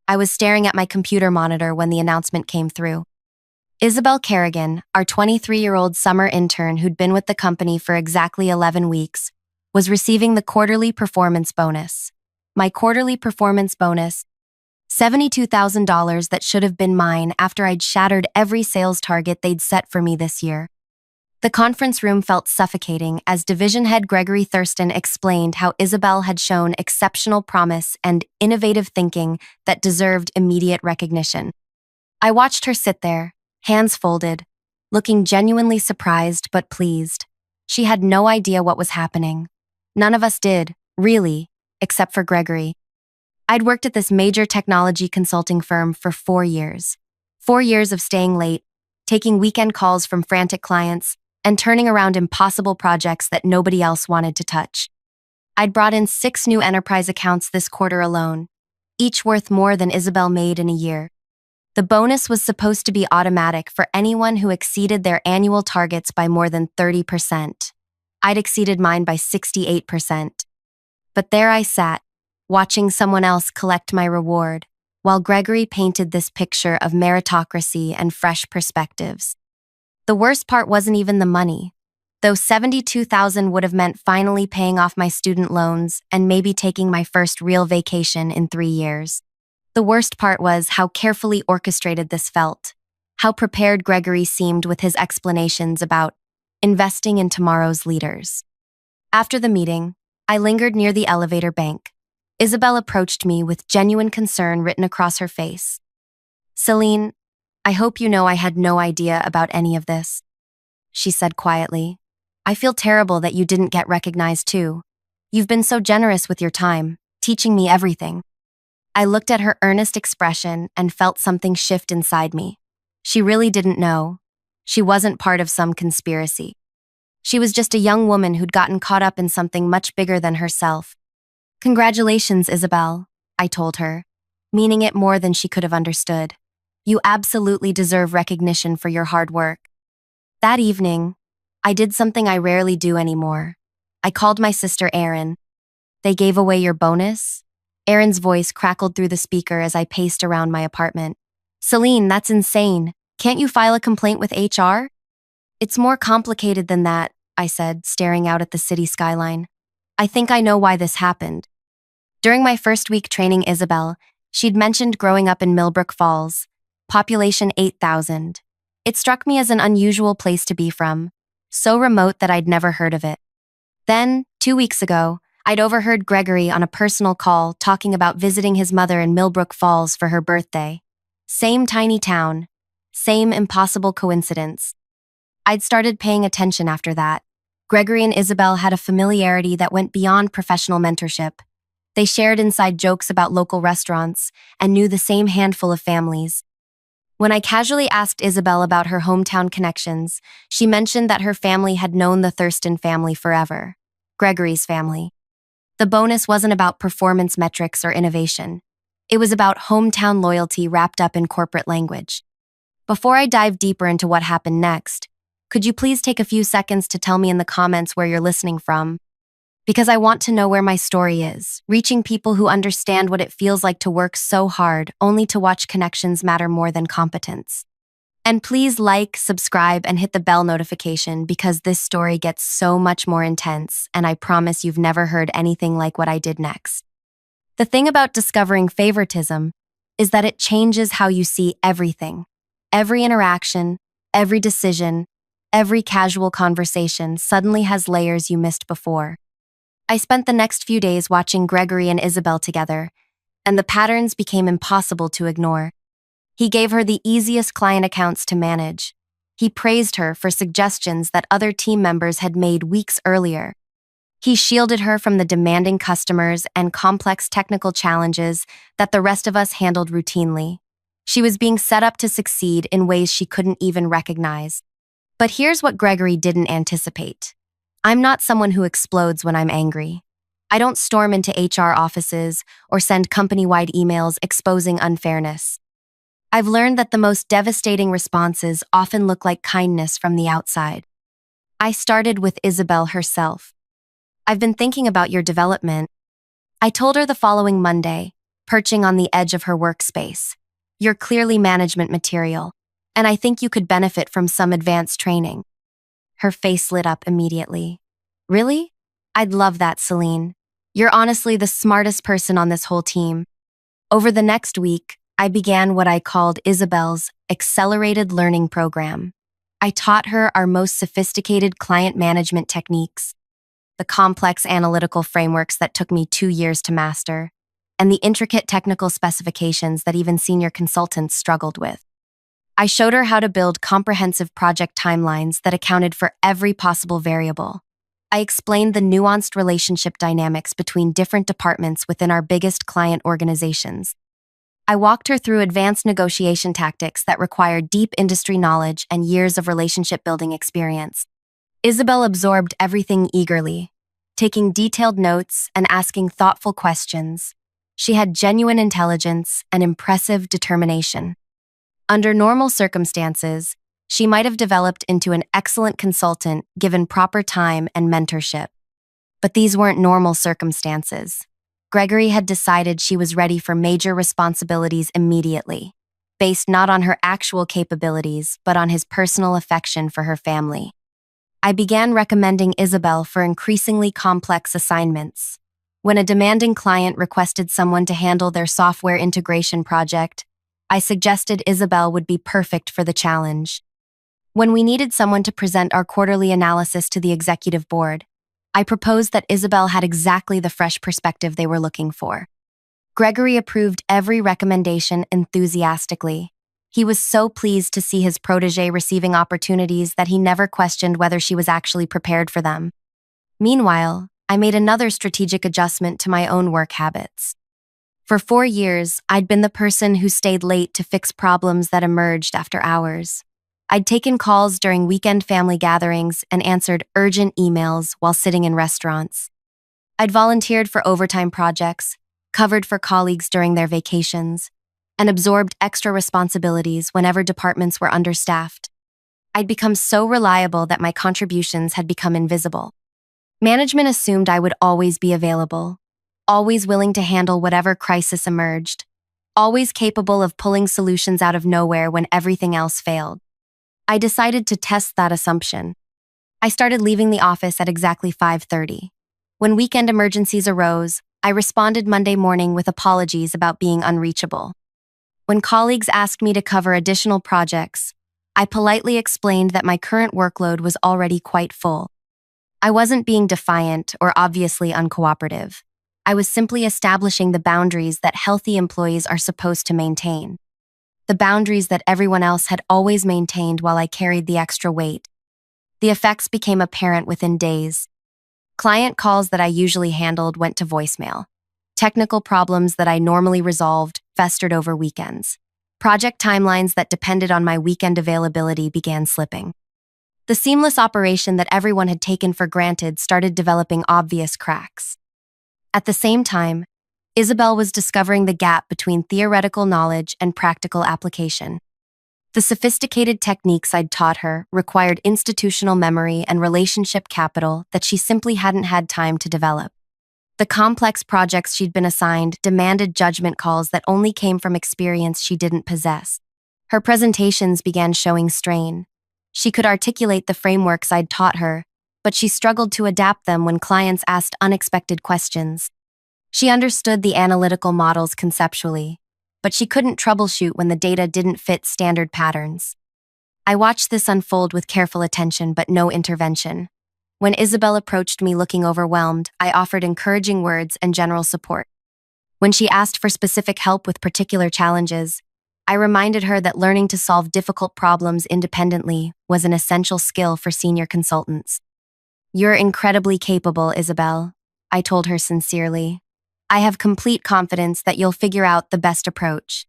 I was staring at my computer monitor when the announcement came through. Isabel Kerrigan, our 23-year-old summer intern who'd been with the company for exactly 11 weeks, was receiving the quarterly performance bonus. My quarterly performance bonus, $72,000 that should have been mine after I'd shattered every sales target they'd set for me this year. The conference room felt suffocating as Division Head Gregory Thurston explained how Isabel had shown exceptional promise and innovative thinking that deserved immediate recognition. I watched her sit there, hands folded, looking genuinely surprised but pleased. She had no idea what was happening. None of us did, really, except for Gregory. I'd worked at this major technology consulting firm for 4 years. 4 years of staying late, taking weekend calls from frantic clients, and turning around impossible projects that nobody else wanted to touch. I'd brought in 6 new enterprise accounts this quarter alone, each worth more than Isabel made in a year. The bonus was supposed to be automatic for anyone who exceeded their annual targets by more than 30%. I'd exceeded mine by 68%. But there I sat, watching someone else collect my reward, while Gregory painted this picture of meritocracy and fresh perspectives. The worst part wasn't even the money. Though $72,000 would have meant finally paying off my student loans and maybe taking my first real vacation in 3 years. The worst part was how carefully orchestrated this felt, how prepared Gregory seemed with his explanations about investing in tomorrow's leaders. After the meeting, I lingered near the elevator bank. Isabel approached me with genuine concern written across her face. "Selene, I hope you know I had no idea about any of this," she said quietly. "I feel terrible that you didn't get recognized too. You've been so generous with your time, teaching me everything." I looked at her earnest expression and felt something shift inside me. She really didn't know. She wasn't part of some conspiracy. She was just a young woman who'd gotten caught up in something much bigger than herself. "Congratulations, Isabel," I told her, meaning it more than she could have understood. "You absolutely deserve recognition for your hard work." That evening, I did something I rarely do anymore. I called my sister Erin. "They gave away your bonus?" Erin's voice crackled through the speaker as I paced around my apartment. "Selene, that's insane. Can't you file a complaint with HR?" "It's more complicated than that," I said, staring out at the city skyline. "I think I know why this happened." During my first week training Isabel, she'd mentioned growing up in Millbrook Falls, population 8,000. It struck me as an unusual place to be from, so remote that I'd never heard of it. Then, 2 weeks ago, I'd overheard Gregory on a personal call talking about visiting his mother in Millbrook Falls for her birthday. Same tiny town, same impossible coincidence. I'd started paying attention after that. Gregory and Isabel had a familiarity that went beyond professional mentorship. They shared inside jokes about local restaurants and knew the same handful of families. When I casually asked Isabel about her hometown connections, she mentioned that her family had known the Thurston family forever, Gregory's family. The bonus wasn't about performance metrics or innovation. It was about hometown loyalty wrapped up in corporate language. Before I dive deeper into what happened next, could you please take a few seconds to tell me in the comments where you're listening from? Because I want to know where my story is, reaching people who understand what it feels like to work so hard only to watch connections matter more than competence. And please like, subscribe, and hit the bell notification because this story gets so much more intense, and I promise you've never heard anything like what I did next. The thing about discovering favoritism is that it changes how you see everything. Every interaction, every decision, every casual conversation suddenly has layers you missed before. I spent the next few days watching Gregory and Isabel together, and the patterns became impossible to ignore. He gave her the easiest client accounts to manage. He praised her for suggestions that other team members had made weeks earlier. He shielded her from the demanding customers and complex technical challenges that the rest of us handled routinely. She was being set up to succeed in ways she couldn't even recognize. But here's what Gregory didn't anticipate. I'm not someone who explodes when I'm angry. I don't storm into HR offices or send company-wide emails exposing unfairness. I've learned that the most devastating responses often look like kindness from the outside. I started with Isabel herself. "I've been thinking about your development." I told her the following Monday, perching on the edge of her workspace. "You're clearly management material, and I think you could benefit from some advanced training." Her face lit up immediately. "Really? I'd love that, Selene. You're honestly the smartest person on this whole team." Over the next week, I began what I called Isabel's accelerated learning program. I taught her our most sophisticated client management techniques, the complex analytical frameworks that took me 2 years to master, and the intricate technical specifications that even senior consultants struggled with. I showed her how to build comprehensive project timelines that accounted for every possible variable. I explained the nuanced relationship dynamics between different departments within our biggest client organizations. I walked her through advanced negotiation tactics that required deep industry knowledge and years of relationship building experience. Isabel absorbed everything eagerly, taking detailed notes and asking thoughtful questions. She had genuine intelligence and impressive determination. Under normal circumstances, she might have developed into an excellent consultant given proper time and mentorship. But these weren't normal circumstances. Gregory had decided she was ready for major responsibilities immediately, based not on her actual capabilities, but on his personal affection for her family. I began recommending Isabel for increasingly complex assignments. When a demanding client requested someone to handle their software integration project, I suggested Isabel would be perfect for the challenge. When we needed someone to present our quarterly analysis to the executive board, I proposed that Isabel had exactly the fresh perspective they were looking for. Gregory approved every recommendation enthusiastically. He was so pleased to see his protégé receiving opportunities that he never questioned whether she was actually prepared for them. Meanwhile, I made another strategic adjustment to my own work habits. For 4 years, I'd been the person who stayed late to fix problems that emerged after hours. I'd taken calls during weekend family gatherings and answered urgent emails while sitting in restaurants. I'd volunteered for overtime projects, covered for colleagues during their vacations, and absorbed extra responsibilities whenever departments were understaffed. I'd become so reliable that my contributions had become invisible. Management assumed I would always be available, always willing to handle whatever crisis emerged, always capable of pulling solutions out of nowhere when everything else failed. I decided to test that assumption. I started leaving the office at exactly 5:30. When weekend emergencies arose, I responded Monday morning with apologies about being unreachable. When colleagues asked me to cover additional projects, I politely explained that my current workload was already quite full. I wasn't being defiant or obviously uncooperative. I was simply establishing the boundaries that healthy employees are supposed to maintain. The boundaries that everyone else had always maintained while I carried the extra weight. The effects became apparent within days. Client calls that I usually handled went to voicemail. Technical problems that I normally resolved festered over weekends. Project timelines that depended on my weekend availability began slipping. The seamless operation that everyone had taken for granted started developing obvious cracks. At the same time, Isabel was discovering the gap between theoretical knowledge and practical application. The sophisticated techniques I'd taught her required institutional memory and relationship capital that she simply hadn't had time to develop. The complex projects she'd been assigned demanded judgment calls that only came from experience she didn't possess. Her presentations began showing strain. She could articulate the frameworks I'd taught her, but she struggled to adapt them when clients asked unexpected questions. She understood the analytical models conceptually, but she couldn't troubleshoot when the data didn't fit standard patterns. I watched this unfold with careful attention but no intervention. When Isabel approached me looking overwhelmed, I offered encouraging words and general support. When she asked for specific help with particular challenges, I reminded her that learning to solve difficult problems independently was an essential skill for senior consultants. "You're incredibly capable, Isabel," I told her sincerely. "I have complete confidence that you'll figure out the best approach."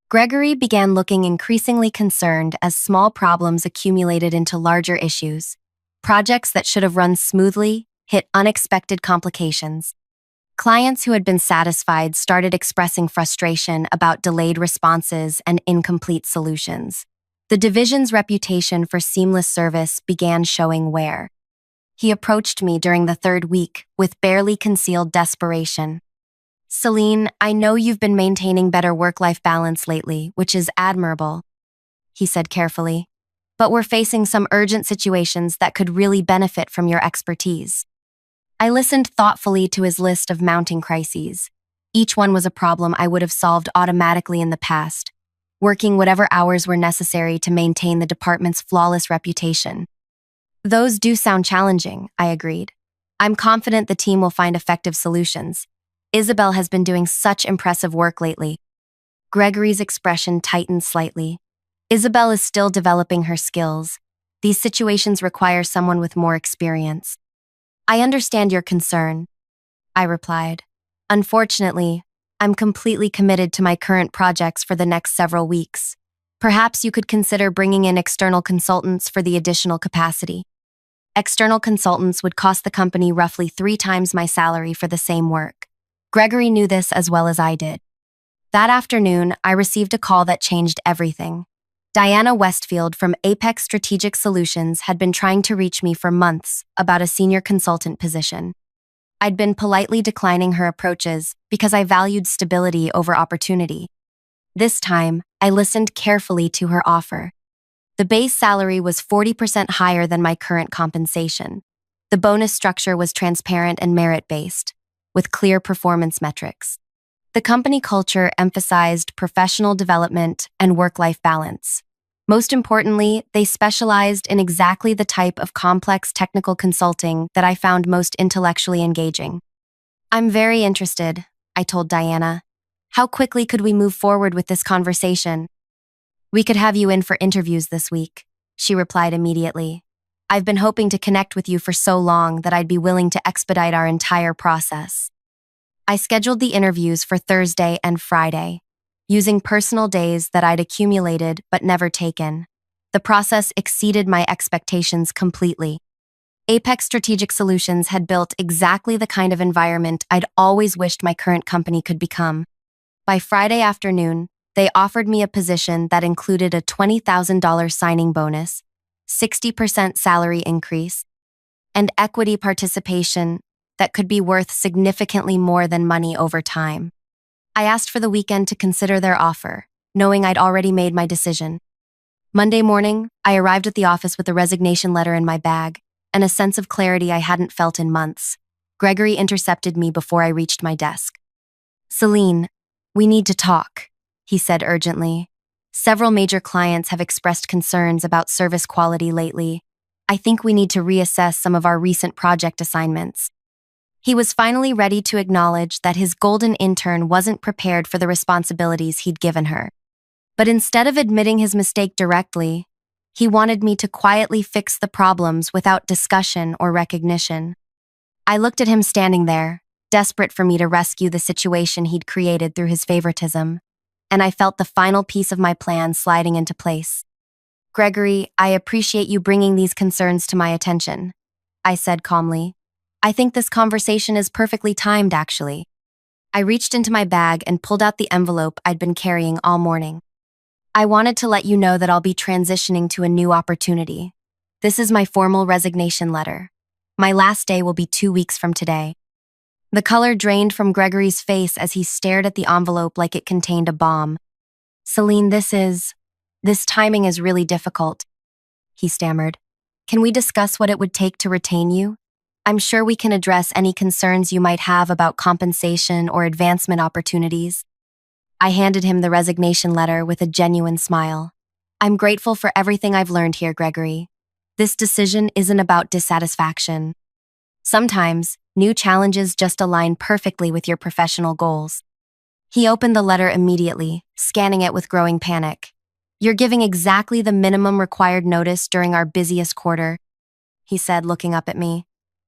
Gregory began looking increasingly concerned as small problems accumulated into larger issues. Projects that should have run smoothly hit unexpected complications. Clients who had been satisfied started expressing frustration about delayed responses and incomplete solutions. The division's reputation for seamless service began showing wear. He approached me during the 3rd week with barely concealed desperation. Selene, I know you've been maintaining better work-life balance lately, which is admirable, he said carefully. But we're facing some urgent situations that could really benefit from your expertise. I listened thoughtfully to his list of mounting crises. Each one was a problem I would have solved automatically in the past, working whatever hours were necessary to maintain the department's flawless reputation. Those do sound challenging, I agreed. I'm confident the team will find effective solutions. Isabel has been doing such impressive work lately. Gregory's expression tightened slightly. Isabel is still developing her skills. These situations require someone with more experience. I understand your concern, I replied. Unfortunately, I'm completely committed to my current projects for the next several weeks. Perhaps you could consider bringing in external consultants for the additional capacity. External consultants would cost the company roughly 3 times my salary for the same work. Gregory knew this as well as I did. That afternoon, I received a call that changed everything. Diana Westfield from Apex Strategic Solutions had been trying to reach me for months about a senior consultant position. I'd been politely declining her approaches because I valued stability over opportunity. This time, I listened carefully to her offer. The base salary was 40% higher than my current compensation. The bonus structure was transparent and merit-based, with clear performance metrics. The company culture emphasized professional development and work-life balance. Most importantly, they specialized in exactly the type of complex technical consulting that I found most intellectually engaging. I'm very interested, I told Diana. How quickly could we move forward with this conversation? We could have you in for interviews this week, she replied immediately. I've been hoping to connect with you for so long that I'd be willing to expedite our entire process. I scheduled the interviews for Thursday and Friday, using personal days that I'd accumulated but never taken. The process exceeded my expectations completely. Apex Strategic Solutions had built exactly the kind of environment I'd always wished my current company could become. By Friday afternoon, they offered me a position that included a $20,000 signing bonus, 60% salary increase, and equity participation that could be worth significantly more than money over time. I asked for the weekend to consider their offer, knowing I'd already made my decision. Monday morning, I arrived at the office with a resignation letter in my bag and a sense of clarity I hadn't felt in months. Gregory intercepted me before I reached my desk. Selene, we need to talk, he said urgently. Several major clients have expressed concerns about service quality lately. I think we need to reassess some of our recent project assignments. He was finally ready to acknowledge that his golden intern wasn't prepared for the responsibilities he'd given her. But instead of admitting his mistake directly, he wanted me to quietly fix the problems without discussion or recognition. I looked at him standing there, desperate for me to rescue the situation he'd created through his favoritism, and I felt the final piece of my plan sliding into place. Gregory, I appreciate you bringing these concerns to my attention, I said calmly. I think this conversation is perfectly timed, actually. I reached into my bag and pulled out the envelope I'd been carrying all morning. I wanted to let you know that I'll be transitioning to a new opportunity. This is my formal resignation letter. My last day will be 2 weeks from today. The color drained from Gregory's face as he stared at the envelope like it contained a bomb. Selene, this timing is really difficult, he stammered. Can we discuss what it would take to retain you? I'm sure we can address any concerns you might have about compensation or advancement opportunities. I handed him the resignation letter with a genuine smile. I'm grateful for everything I've learned here, Gregory. This decision isn't about dissatisfaction. Sometimes, new challenges just align perfectly with your professional goals. He opened the letter immediately, scanning it with growing panic. You're giving exactly the minimum required notice during our busiest quarter, he said, looking up at me.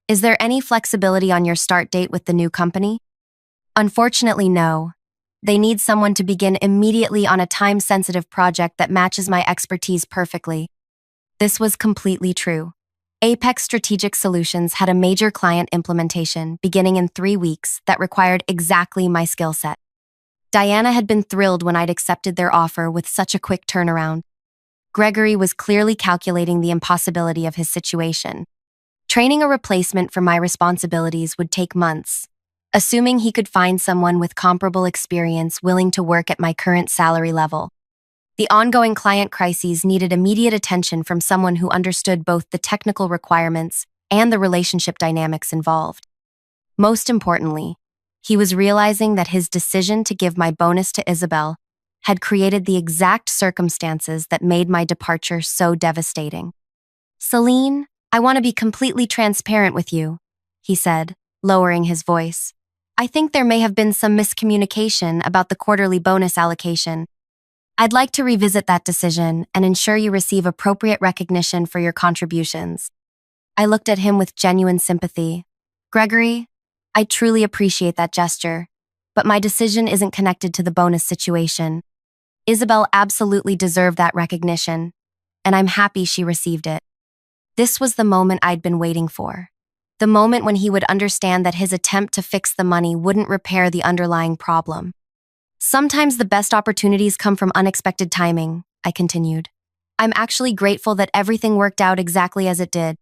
Is there any flexibility on your start date with the new company? Unfortunately, no. They need someone to begin immediately on a time-sensitive project that matches my expertise perfectly. This was completely true. Apex Strategic Solutions had a major client implementation beginning in 3 weeks that required exactly my skill set. Diana had been thrilled when I'd accepted their offer with such a quick turnaround. Gregory was clearly calculating the impossibility of his situation. Training a replacement for my responsibilities would take months, assuming he could find someone with comparable experience willing to work at my current salary level. The ongoing client crises needed immediate attention from someone who understood both the technical requirements and the relationship dynamics involved. Most importantly, he was realizing that his decision to give my bonus to Isabel had created the exact circumstances that made my departure so devastating. "Selene, I want to be completely transparent with you," he said, lowering his voice. "I think there may have been some miscommunication about the quarterly bonus allocation. I'd like to revisit that decision and ensure you receive appropriate recognition for your contributions." I looked at him with genuine sympathy. "Gregory, I truly appreciate that gesture, but my decision isn't connected to the bonus situation. Isabel absolutely deserved that recognition, and I'm happy she received it." This was the moment I'd been waiting for. The moment when he would understand that his attempt to fix the money wouldn't repair the underlying problem. "Sometimes the best opportunities come from unexpected timing," I continued. "I'm actually grateful that everything worked out exactly as it did."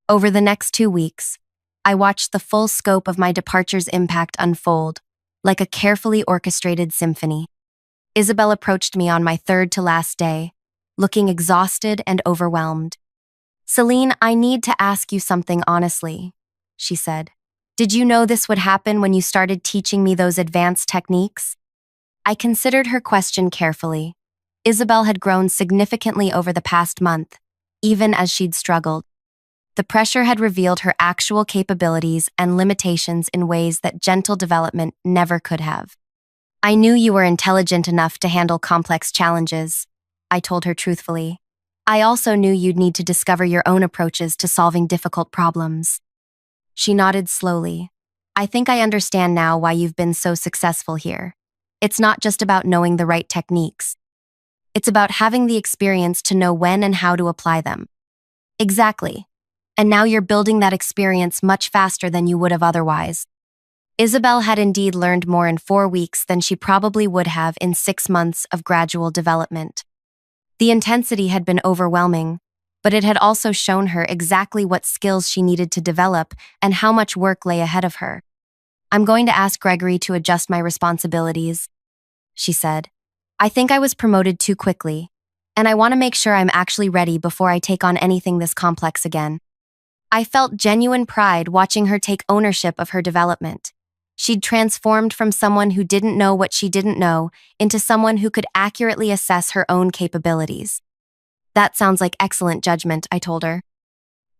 Over the next 2 weeks, I watched the full scope of my departure's impact unfold, like a carefully orchestrated symphony. Isabel approached me on my third to last day, looking exhausted and overwhelmed. "Selene, I need to ask you something honestly," she said. "Did you know this would happen when you started teaching me those advanced techniques?" I considered her question carefully. Isabel had grown significantly over the past month, even as she'd struggled. The pressure had revealed her actual capabilities and limitations in ways that gentle development never could have. "I knew you were intelligent enough to handle complex challenges," I told her truthfully. "I also knew you'd need to discover your own approaches to solving difficult problems." She nodded slowly. "I think I understand now why you've been so successful here. It's not just about knowing the right techniques. It's about having the experience to know when and how to apply them." "Exactly. And now you're building that experience much faster than you would have otherwise." Isabel had indeed learned more in 4 weeks than she probably would have in 6 months of gradual development. The intensity had been overwhelming, but it had also shown her exactly what skills she needed to develop and how much work lay ahead of her. "I'm going to ask Gregory to adjust my responsibilities," she said. "I think I was promoted too quickly, and I want to make sure I'm actually ready before I take on anything this complex again." I felt genuine pride watching her take ownership of her development. She'd transformed from someone who didn't know what she didn't know into someone who could accurately assess her own capabilities. "That sounds like excellent judgment," I told her.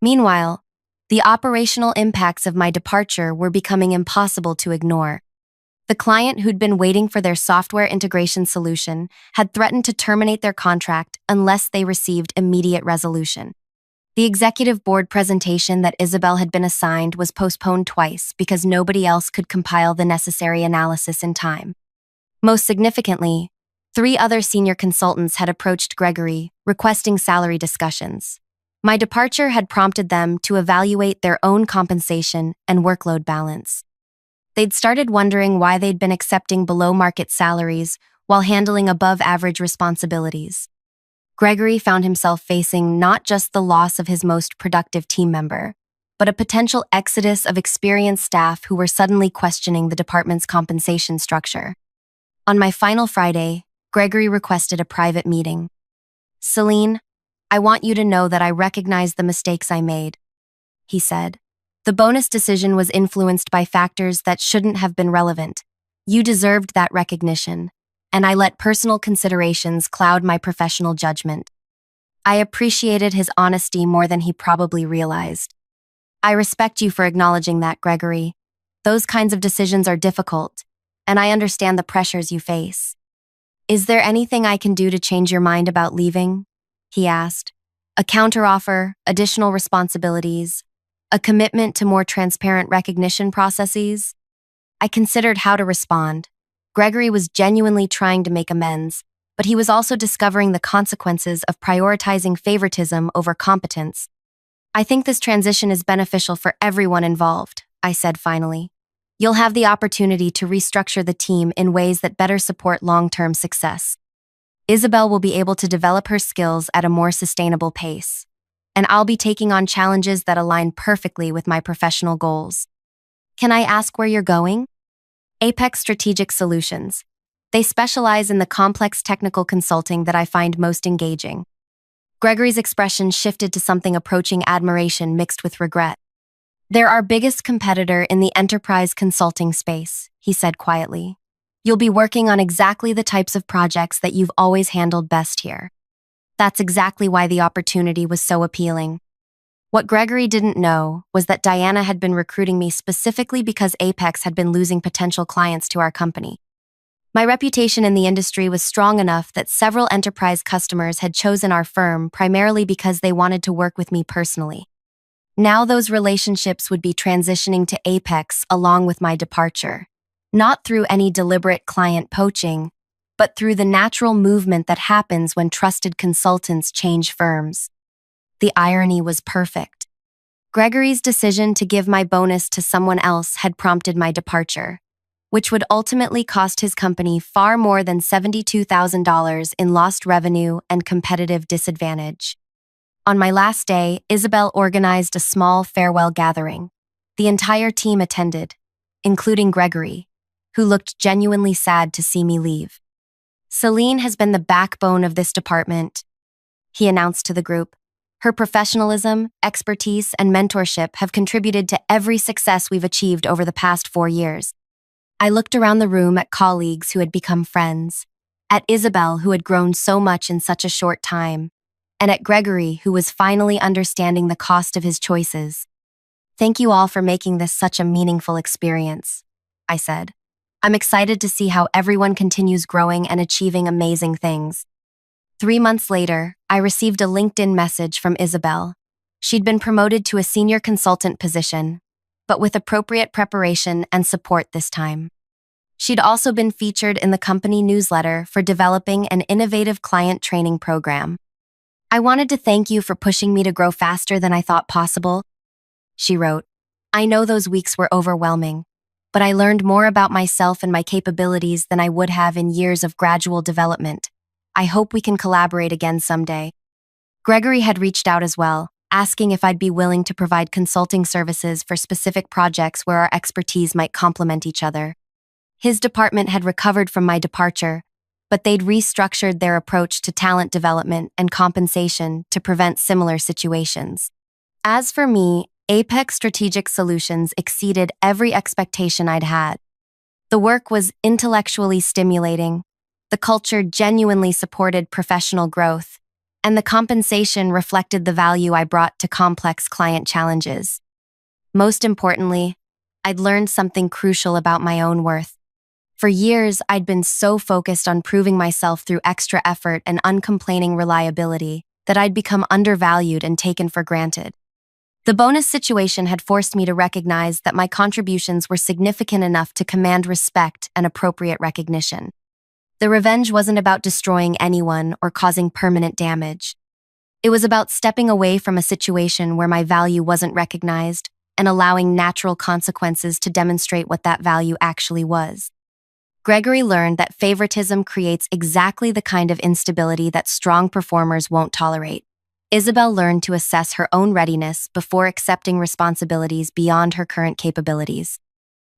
Meanwhile, the operational impacts of my departure were becoming impossible to ignore. The client who'd been waiting for their software integration solution had threatened to terminate their contract unless they received immediate resolution. The executive board presentation that Isabel had been assigned was postponed twice because nobody else could compile the necessary analysis in time. Most significantly, 3 other senior consultants had approached Gregory, requesting salary discussions. My departure had prompted them to evaluate their own compensation and workload balance. They'd started wondering why they'd been accepting below-market salaries while handling above-average responsibilities. Gregory found himself facing not just the loss of his most productive team member, but a potential exodus of experienced staff who were suddenly questioning the department's compensation structure. On my final Friday, Gregory requested a private meeting. "Selene, I want you to know that I recognize the mistakes I made," he said. "The bonus decision was influenced by factors that shouldn't have been relevant. You deserved that recognition, and I let personal considerations cloud my professional judgment." I appreciated his honesty more than he probably realized. "I respect you for acknowledging that, Gregory. Those kinds of decisions are difficult, and I understand the pressures you face." "Is there anything I can do to change your mind about leaving?" he asked. "A counteroffer, additional responsibilities, a commitment to more transparent recognition processes?" I considered how to respond. Gregory was genuinely trying to make amends, but he was also discovering the consequences of prioritizing favoritism over competence. "I think this transition is beneficial for everyone involved," I said finally. "You'll have the opportunity to restructure the team in ways that better support long-term success. Isabel will be able to develop her skills at a more sustainable pace, and I'll be taking on challenges that align perfectly with my professional goals." Can I ask where you're going? Apex Strategic Solutions. They specialize in the complex technical consulting that I find most engaging. Gregory's expression shifted to something approaching admiration mixed with regret. They're our biggest competitor in the enterprise consulting space, he said quietly. You'll be working on exactly the types of projects that you've always handled best here. That's exactly why the opportunity was so appealing. What Gregory didn't know was that Diana had been recruiting me specifically because Apex had been losing potential clients to our company. My reputation in the industry was strong enough that several enterprise customers had chosen our firm primarily because they wanted to work with me personally. Now those relationships would be transitioning to Apex along with my departure, not through any deliberate client poaching, but through the natural movement that happens when trusted consultants change firms. The irony was perfect. Gregory's decision to give my bonus to someone else had prompted my departure, which would ultimately cost his company far more than $72,000 in lost revenue and competitive disadvantage. On my last day, Isabel organized a small farewell gathering. The entire team attended, including Gregory, who looked genuinely sad to see me leave. Selene has been the backbone of this department, he announced to the group. Her professionalism, expertise, and mentorship have contributed to every success we've achieved over the past 4 years. I looked around the room at colleagues who had become friends, at Isabel, who had grown so much in such a short time, and at Gregory, who was finally understanding the cost of his choices. Thank you all for making this such a meaningful experience, I said. I'm excited to see how everyone continues growing and achieving amazing things. 3 months later, I received a LinkedIn message from Isabel. She'd been promoted to a senior consultant position, but with appropriate preparation and support this time. She'd also been featured in the company newsletter for developing an innovative client training program. I wanted to thank you for pushing me to grow faster than I thought possible, she wrote. I know those weeks were overwhelming, but I learned more about myself and my capabilities than I would have in years of gradual development. I hope we can collaborate again someday. Gregory had reached out as well, asking if I'd be willing to provide consulting services for specific projects where our expertise might complement each other. His department had recovered from my departure, but they'd restructured their approach to talent development and compensation to prevent similar situations. As for me, Apex Strategic Solutions exceeded every expectation I'd had. The work was intellectually stimulating, the culture genuinely supported professional growth, and the compensation reflected the value I brought to complex client challenges. Most importantly, I'd learned something crucial about my own worth. For years, I'd been so focused on proving myself through extra effort and uncomplaining reliability that I'd become undervalued and taken for granted. The bonus situation had forced me to recognize that my contributions were significant enough to command respect and appropriate recognition. The revenge wasn't about destroying anyone or causing permanent damage. It was about stepping away from a situation where my value wasn't recognized and allowing natural consequences to demonstrate what that value actually was. Gregory learned that favoritism creates exactly the kind of instability that strong performers won't tolerate. Isabel learned to assess her own readiness before accepting responsibilities beyond her current capabilities.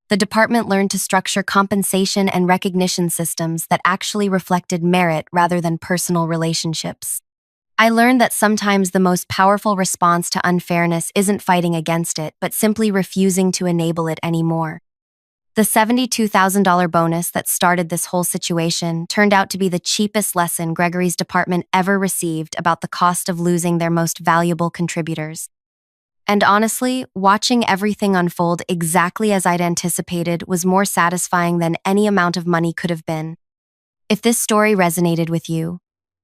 The department learned to structure compensation and recognition systems that actually reflected merit rather than personal relationships. I learned that sometimes the most powerful response to unfairness isn't fighting against it, but simply refusing to enable it anymore. The $72,000 bonus that started this whole situation turned out to be the cheapest lesson Gregory's department ever received about the cost of losing their most valuable contributors. And honestly, watching everything unfold exactly as I'd anticipated was more satisfying than any amount of money could have been. If this story resonated with you,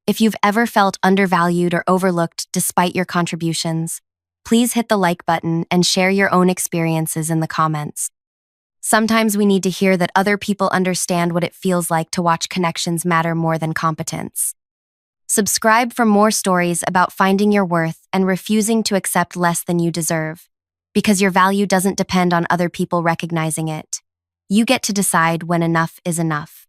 if you've ever felt undervalued or overlooked despite your contributions, please hit the like button and share your own experiences in the comments. Sometimes we need to hear that other people understand what it feels like to watch connections matter more than competence. Subscribe for more stories about finding your worth and refusing to accept less than you deserve, because your value doesn't depend on other people recognizing it. You get to decide when enough is enough.